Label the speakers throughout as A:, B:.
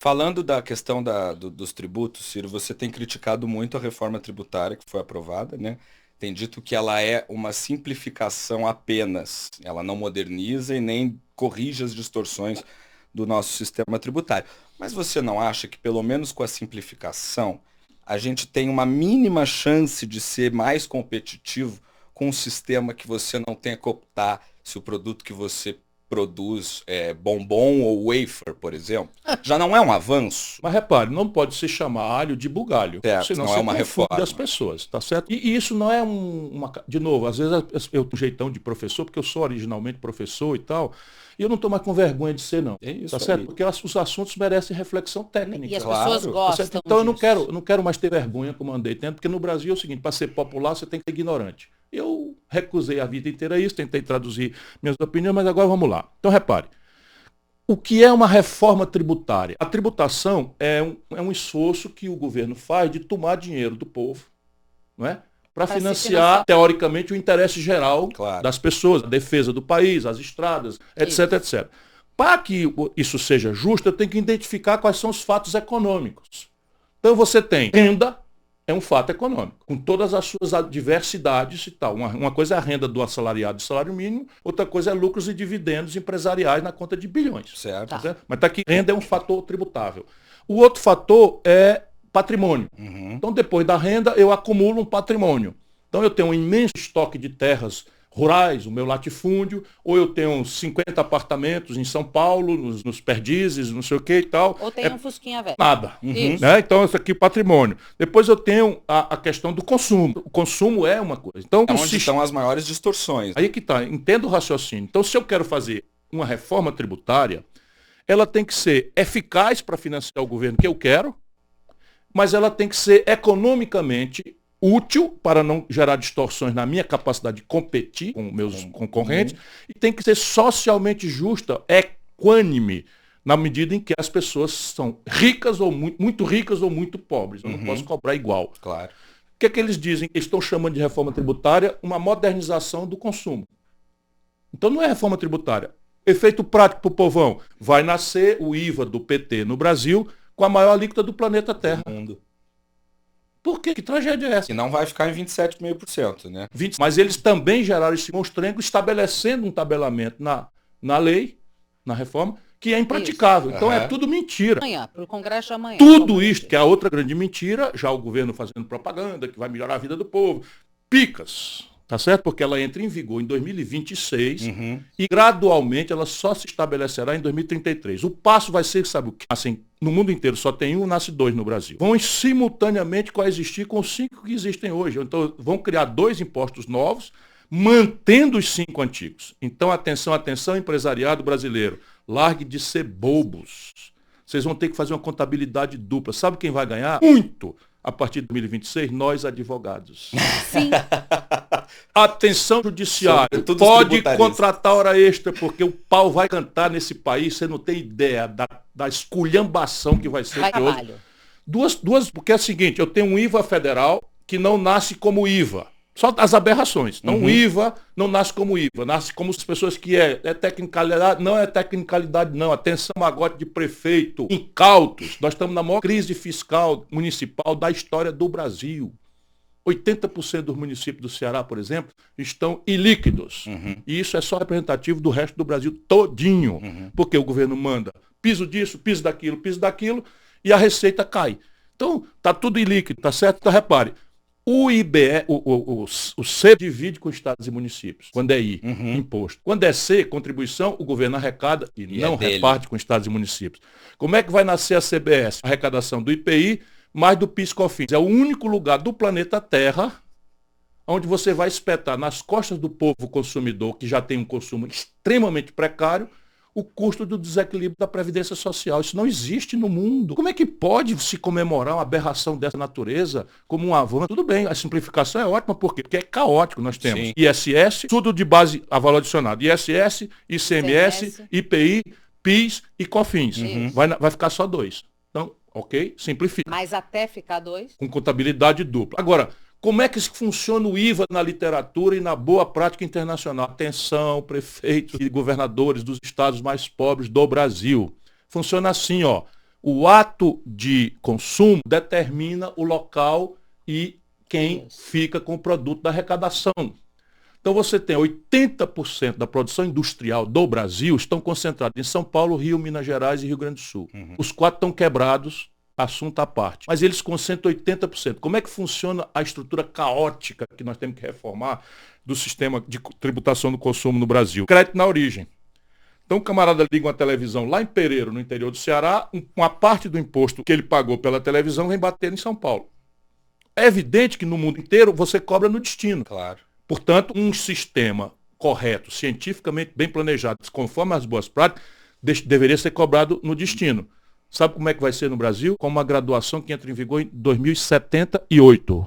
A: Falando da questão dos tributos, Ciro, você tem criticado muito a reforma tributária que foi aprovada, né? Tem dito que ela é uma simplificação apenas. Ela não moderniza e nem corrige as distorções do nosso sistema tributário. Mas você não acha que, pelo menos com a simplificação, a gente tem uma mínima chance de ser mais competitivo com um sistema que você não tenha que optar se o produto que você produz é bombom ou wafer, por exemplo? Já não é um avanço?
B: Mas repare, não pode se chamar alho de bugalho,
A: Certo,
B: senão
A: não é
B: você
A: uma
B: confunde as
A: reforma.
B: pessoas, tá certo? E isso não é De novo, às vezes eu tenho um jeitão de professor, porque eu sou originalmente professor e tal, e eu não estou mais com vergonha de ser, não.
A: É
B: Tá
A: isso
B: certo?
A: aí.
B: Porque os assuntos merecem reflexão
C: E as
B: técnica.
C: pessoas
A: Claro.
B: Tá certo?
C: gostam
B: Então
C: disso.
B: eu não quero mais ter vergonha como andei tendo, porque no Brasil é o seguinte, para ser popular você tem que ser ignorante. Eu recusei a vida inteira isso, tentei traduzir minhas opiniões, mas agora vamos lá. Então repare, o que é uma reforma tributária? A tributação é um esforço que o governo faz de tomar dinheiro do povo, não é? Para
C: Para se
B: financiar,
C: financiar.
B: teoricamente, o interesse geral
A: Claro.
B: das pessoas, a defesa do país, as estradas, etc,
C: Isso.
B: etc. Para que isso seja justo, eu tenho que identificar quais são os fatos econômicos. Então você tem renda, é um fato econômico, com todas as suas adversidades e tal. Uma coisa é a renda do assalariado e salário mínimo, outra coisa é lucros e dividendos empresariais na conta de bilhões.
A: Certo.
C: Tá.
B: Certo? Mas está aqui, renda é um fator tributável. O outro fator é patrimônio.
A: Uhum.
B: Então, depois da renda, eu acumulo um patrimônio. Então, eu tenho um imenso estoque de terras rurais, o meu latifúndio, ou eu tenho 50 apartamentos em São Paulo, nos Perdizes, não sei o que e tal.
C: Ou tem um fusquinha velho.
B: Nada.
C: Isso.
B: Né? Então, isso aqui é patrimônio. Depois eu tenho a questão do consumo. O consumo é uma coisa. Então,
A: É onde estão as maiores distorções.
B: aí que está, entenda o raciocínio. Então, se eu quero fazer uma reforma tributária, ela tem que ser eficaz para financiar o governo que eu quero, mas ela tem que ser economicamente útil para não gerar distorções na minha capacidade de competir com meus concorrentes e tem que ser socialmente justa, equânime, na medida em que as pessoas são ricas ou muito ricas ou muito pobres. Eu não posso cobrar igual.
A: Claro.
B: O que é que eles dizem? Eles estão chamando de reforma tributária uma modernização do consumo. Então não é reforma tributária. Efeito prático para o povão. Vai nascer o IVA do PT no Brasil com a maior alíquota do planeta Terra.
A: Mundo.
B: Por quê? Que tragédia é essa?
A: E não vai ficar em 27,5%, né?
B: 20, mas eles também geraram esse monstrengo estabelecendo um tabelamento na lei, na reforma, que é impraticável. Então é
A: Aham.
B: tudo mentira.
C: Amanhã, para o Congresso amanhã.
B: Tudo isto, que é a outra grande mentira, já o governo fazendo propaganda, que vai melhorar a vida do povo. Picas, tá certo? Porque ela entra em vigor em 2026 e gradualmente ela só se estabelecerá em 2033. O passo vai ser, sabe o que? Assim, no mundo inteiro só tem um, nasce dois no Brasil. Vão simultaneamente coexistir com os 5 que existem hoje. Então vão criar 2 impostos novos, mantendo os 5 antigos. Então atenção, atenção, empresariado brasileiro. Largue de ser bobos. Vocês vão ter que fazer uma contabilidade dupla. Sabe quem vai ganhar? Muito. A partir de 2026, nós advogados.
C: Sim.
B: Atenção judiciário,
A: Sobretudo os
B: pode
A: tributaristas.
B: contratar hora extra, porque o pau vai cantar nesse país, você não tem ideia da esculhambação que vai ser
C: Vai
B: hoje.
C: trabalho.
B: Porque é o seguinte, eu tenho um IVA federal que não nasce como IVA. Só as aberrações. Então o IVA não nasce como IVA, nasce como as pessoas que é tecnicalidade, não é tecnicalidade não. Atenção, magote de prefeito, incautos. Nós estamos na maior crise fiscal municipal da história do Brasil. 80% dos municípios do Ceará, por exemplo, estão ilíquidos. E isso é só representativo do resto do Brasil todinho. Porque o governo manda piso disso, piso daquilo, e a receita cai. Então, está tudo ilíquido, tá certo? Então, repare, o IBE, o C divide com estados e municípios, quando é I, imposto. Quando é C, contribuição, o governo arrecada e não
A: dele.
B: reparte com estados e municípios. Como é que vai nascer a CBS? A arrecadação do IPI mais do PIS/COFINS. É o único lugar do planeta Terra onde você vai espetar nas costas do povo consumidor, que já tem um consumo extremamente precário, o custo do desequilíbrio da Previdência Social. Isso não existe no mundo. Como é que pode se comemorar uma aberração dessa natureza como um avanço? Tudo bem, a simplificação é ótima, por quê? Porque é caótico. Nós temos
A: Sim.
B: ISS, tudo de base a valor adicionado. ISS, ICMS,
C: ICMS.
B: IPI, PIS e COFINS.
C: Uhum.
B: Vai ficar só 2. Então, ok? Simplifica.
C: Mas até ficar 2.
B: Com contabilidade dupla. Agora, como é que funciona o IVA na literatura e na boa prática internacional? Atenção, prefeitos e governadores dos estados mais pobres do Brasil. Funciona assim, ó. O ato de consumo determina o local e quem fica com o produto da arrecadação. Então você tem 80% da produção industrial do Brasil estão concentrados em São Paulo, Rio, Minas Gerais e Rio Grande do Sul. Os 4 estão quebrados, assunto à parte. Mas eles concentram 80%. Como é que funciona a estrutura caótica que nós temos que reformar do sistema de tributação do consumo no Brasil? Crédito na origem. Então o camarada liga uma televisão lá em Pereiro, no interior do Ceará, uma parte do imposto que ele pagou pela televisão vem bater em São Paulo. É evidente que no mundo inteiro você cobra no destino.
A: Claro.
B: Portanto, um sistema correto, cientificamente bem planejado, conforme as boas práticas, deveria ser cobrado no destino. Sabe como é que vai ser no Brasil? Com uma graduação que entra em vigor em 2078.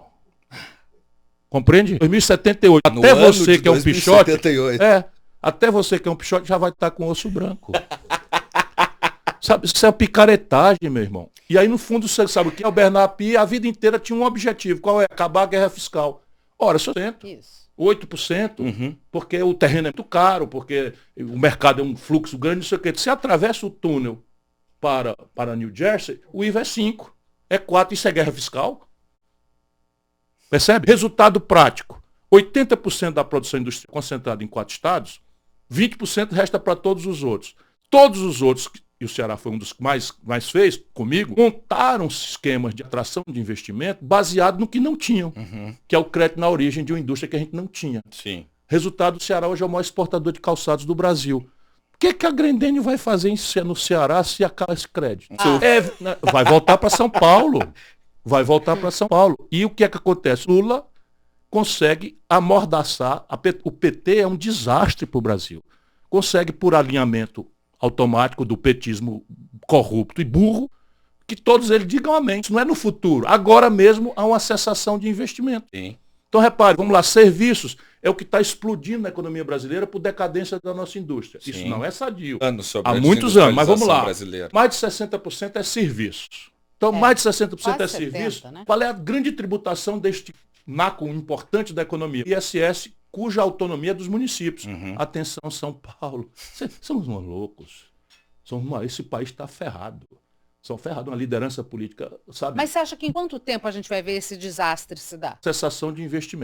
B: Compreende? 2078. Até você que é um pichote. Até você que é um pichote já vai estar com osso branco. Sabe, isso é picaretagem, meu irmão. E aí, no fundo, você sabe o que é? O Bernard Pia, a vida inteira tinha um objetivo. Qual é? Acabar a guerra fiscal. Ora, 8%, porque o terreno é muito caro, porque o mercado é um fluxo grande, não sei o quê. Se atravessa o túnel para New Jersey, o IVA é 5%, é 4%, isso é guerra fiscal? Percebe? Resultado prático. 80% da produção industrial concentrada em 4 estados, 20% resta para todos os outros. Todos os outros, e o Ceará foi um dos que mais fez comigo, montaram esquemas de atração de investimento baseado no que não tinham, que é o crédito na origem de uma indústria que a gente não tinha.
A: Sim.
B: Resultado, o Ceará hoje é o maior exportador de calçados do Brasil. O que a Grendene vai fazer no Ceará se acaba esse crédito? Vai voltar para São Paulo. Vai voltar para São Paulo. E o que é que acontece? Lula consegue amordaçar. O PT é um desastre para o Brasil. Consegue, por alinhamento automático do petismo corrupto e burro, que todos eles digam amém. Isso não é no futuro. Agora mesmo há uma cessação de investimento.
A: Sim.
B: Então, repare, vamos lá, serviços é o que está explodindo na economia brasileira por decadência da nossa indústria.
A: Sim.
B: Isso não é sadio.
A: Há
B: muitos anos, mas vamos lá.
A: Brasileira.
B: Mais de 60% é serviços. Então, mais de 60% é
C: 70%,
B: serviço.
C: né?
B: Qual é a grande tributação deste naco importante da economia? ISS, cuja autonomia é dos municípios. Atenção, São Paulo. Somos loucos. Esse país está ferrado. São ferrados, uma liderança política, sabe?
C: Mas você acha que em quanto tempo a gente vai ver esse desastre se dar?
B: Cessação de investimento.